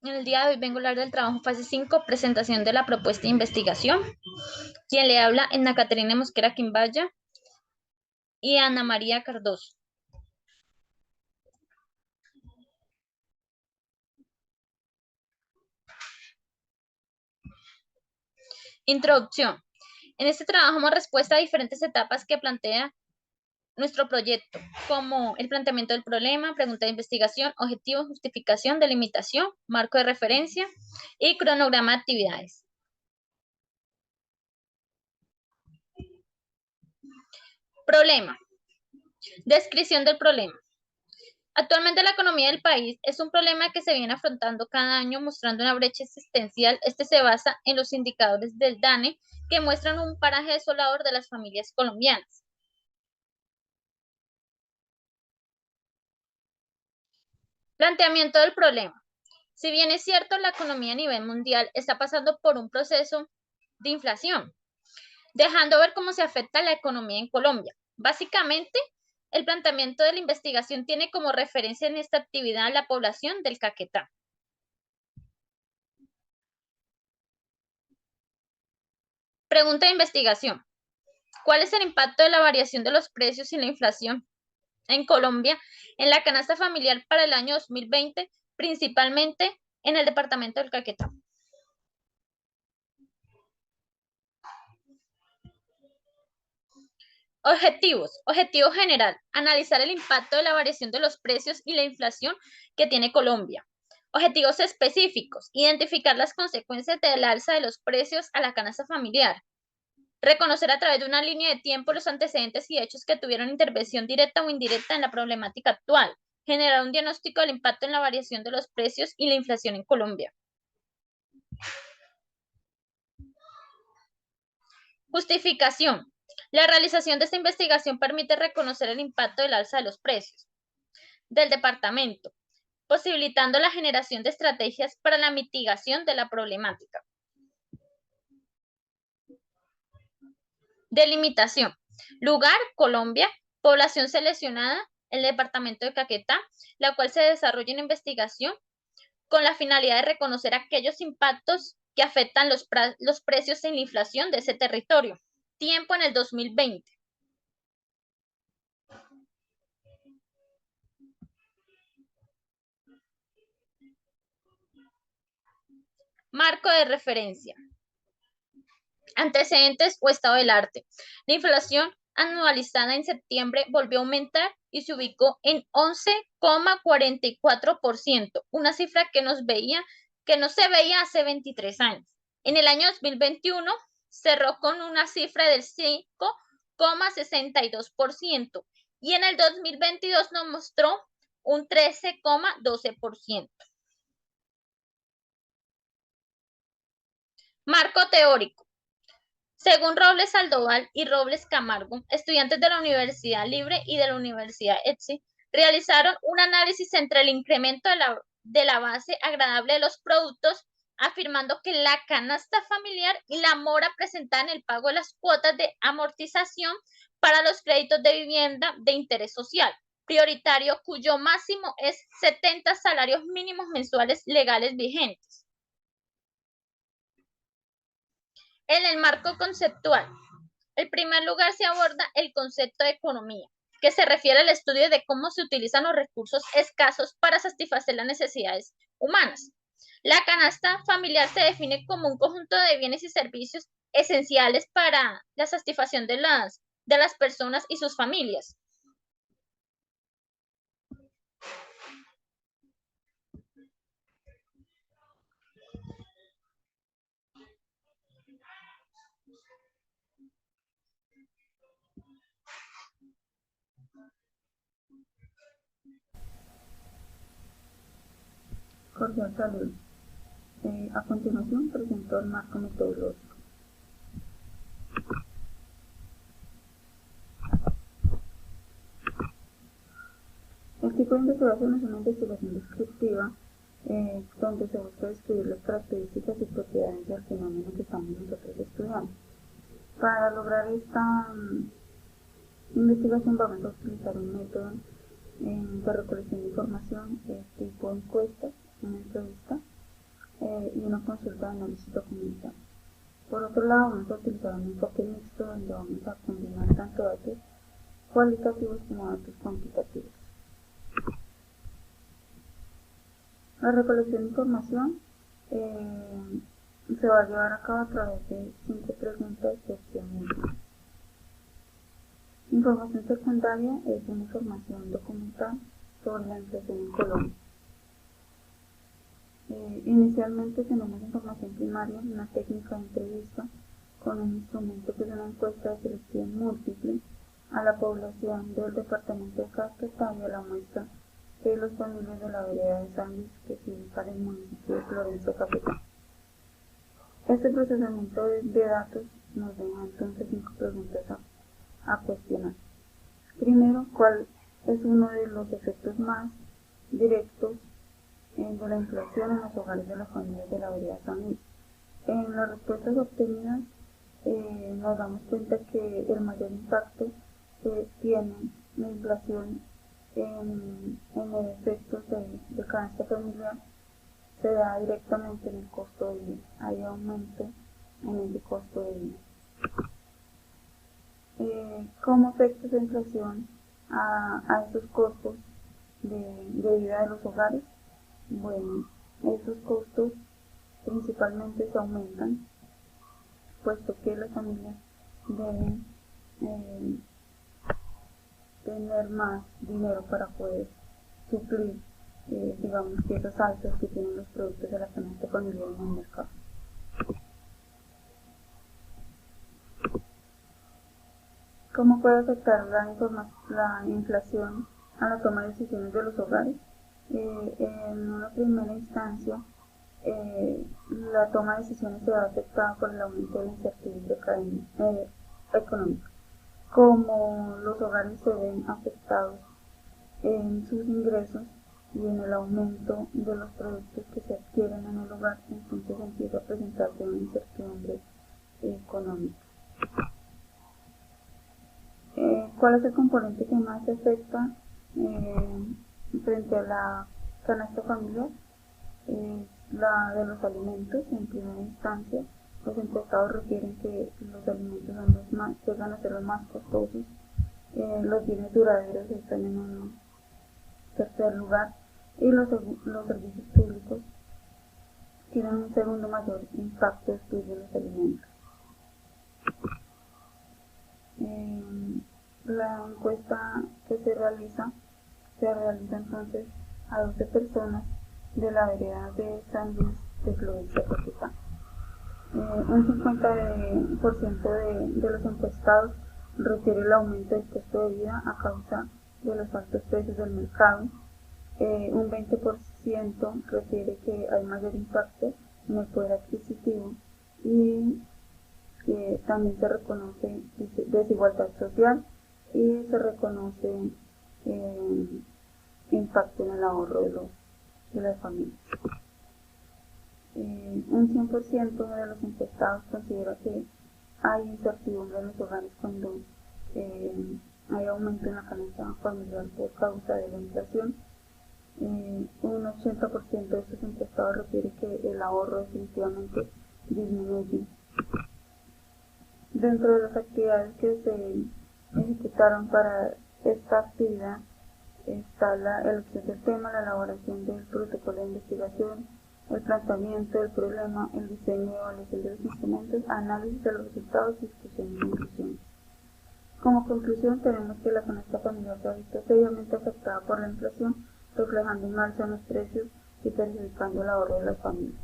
En el día de hoy vengo a hablar del trabajo fase 5, presentación de la propuesta de investigación. Quien le habla es Ana Caterina Mosquera Quimbaya y Ana María Cardoso. Introducción. En este trabajo damos respuesta a diferentes etapas que plantea nuestro proyecto, como el planteamiento del problema, pregunta de investigación, objetivo, justificación, delimitación, marco de referencia y cronograma de actividades. Problema. Descripción del problema. Actualmente la economía del país es un problema que se viene afrontando cada año mostrando una brecha existencial. Este se basa en los indicadores del DANE que muestran un paraje desolador de las familias colombianas. Planteamiento del problema. Si bien es cierto, la economía a nivel mundial está pasando por un proceso de inflación, dejando ver cómo se afecta la economía en Colombia. Básicamente, el planteamiento de la investigación tiene como referencia en esta actividad la población del Caquetá. Pregunta de investigación. ¿Cuál es el impacto de la variación de los precios y la inflación en Colombia en la canasta familiar para el año 2020, principalmente en el departamento del Caquetá? Objetivos. Objetivo general. Analizar el impacto de la variación de los precios y la inflación que tiene Colombia. Objetivos específicos. Identificar las consecuencias del alza de los precios a la canasta familiar. Reconocer a través de una línea de tiempo los antecedentes y hechos que tuvieron intervención directa o indirecta en la problemática actual. Generar un diagnóstico del impacto en la variación de los precios y la inflación en Colombia. Justificación. La realización de esta investigación permite reconocer el impacto del alza de los precios del departamento, posibilitando la generación de estrategias para la mitigación de la problemática. Delimitación. Lugar, Colombia. Población seleccionada, el departamento de Caquetá, la cual se desarrolla en investigación con la finalidad de reconocer aquellos impactos que afectan los precios en la inflación de ese territorio. Tiempo en el 2020. Marco de referencia. Antecedentes o estado del arte. La inflación anualizada en septiembre volvió a aumentar y se ubicó en 11,44%, una cifra que no se veía hace 23 años. En el año 2021 cerró con una cifra del 5,62% y en el 2022 nos mostró un 13,12%. Marco teórico. Según Robles Sandoval y Robles Camargo, estudiantes de la Universidad Libre y de la Universidad ETSI, realizaron un análisis entre el incremento de la base agradable de los productos, afirmando que la canasta familiar y la mora presentaban el pago de las cuotas de amortización para los créditos de vivienda de interés social prioritario, cuyo máximo es 70 salarios mínimos mensuales legales vigentes. En el marco conceptual, en primer lugar se aborda el concepto de economía, que se refiere al estudio de cómo se utilizan los recursos escasos para satisfacer las necesidades humanas. La canasta familiar se define como un conjunto de bienes y servicios esenciales para la satisfacción de las personas y sus familias. Cordial salud. A continuación presento el marco metodológico. El tipo de investigación es una investigación descriptiva donde se busca describir las características y propiedades del fenómeno que estamos nosotros estudiando. Para lograr esta investigación vamos a utilizar un método de recolección de información tipo encuestas, una entrevista, y una consulta de análisis documental. Por otro lado, vamos a utilizar un enfoque mixto donde vamos a combinar tanto datos cualitativos como datos cuantitativos. La recolección de información se va a llevar a cabo a través de 5 preguntas de opción múltiple. Información secundaria es una información documental sobre la inflación en Colombia. Inicialmente tenemos información primaria, una técnica de entrevista con un instrumento que es una encuesta de selección múltiple a la población del departamento de Caquetá y a la muestra de los familias de la vereda de San Luis, que se ubica en el municipio de Florencia, Caquetá. Este procesamiento de datos nos deja entonces 5 preguntas a cuestionar. Primero, ¿cuál es uno de los efectos más directos de la inflación en los hogares de las familias de la vereda San Luis? En las respuestas obtenidas nos damos cuenta que el mayor impacto tiene la inflación en los efectos de canasta familiar se da directamente en el costo de vida. Hay aumento en ese costo de vida. ¿Cómo afecta esa inflación a esos costos de vida de los hogares? Bueno, esos costos principalmente se aumentan, puesto que las familias deben tener más dinero para poder suplir, digamos, que esos altos que tienen los productos de la canasta familiar en el mercado. ¿Cómo puede afectar la inflación a la toma de decisiones de los hogares? En una primera instancia, la toma de decisiones se ve afectada por el aumento de la incertidumbre económica. Como los hogares se ven afectados en sus ingresos y en el aumento de los productos que se adquieren en el hogar, entonces empieza a presentarse una incertidumbre económica. ¿Cuál es el componente que más afecta frente a la canasta familiar? La de los alimentos. En primera instancia, los encuestados refieren que los alimentos son llegan a ser los más costosos, los bienes duraderos están en un tercer lugar y los servicios públicos tienen un segundo mayor impacto después de los alimentos. La encuesta que se realiza entonces a 12 personas de la vereda de San Luis de Florencia, Caquetá. Un 50% de los encuestados refiere el aumento del costo de vida a causa de los altos precios del mercado. Un 20% refiere que hay mayor impacto en el poder adquisitivo y también se reconoce desigualdad social y se reconoce impacto en el ahorro de las familias. Un 100% de los encuestados considera que hay incertidumbre en los hogares cuando hay aumento en la canasta familiar por causa de la inflación. Un 80% de estos encuestados refiere que el ahorro definitivamente disminuye. Dentro de las actividades que se ejecutaron para esta actividad está la elección del tema, la elaboración del protocolo de investigación, el planteamiento del problema, el diseño y evaluación de los instrumentos, análisis de los resultados, discusión y conclusión. Como conclusión, tenemos que la canasta familiar se ha visto seriamente afectada por la inflación, reflejando un alza en los precios y perjudicando el ahorro de las familias.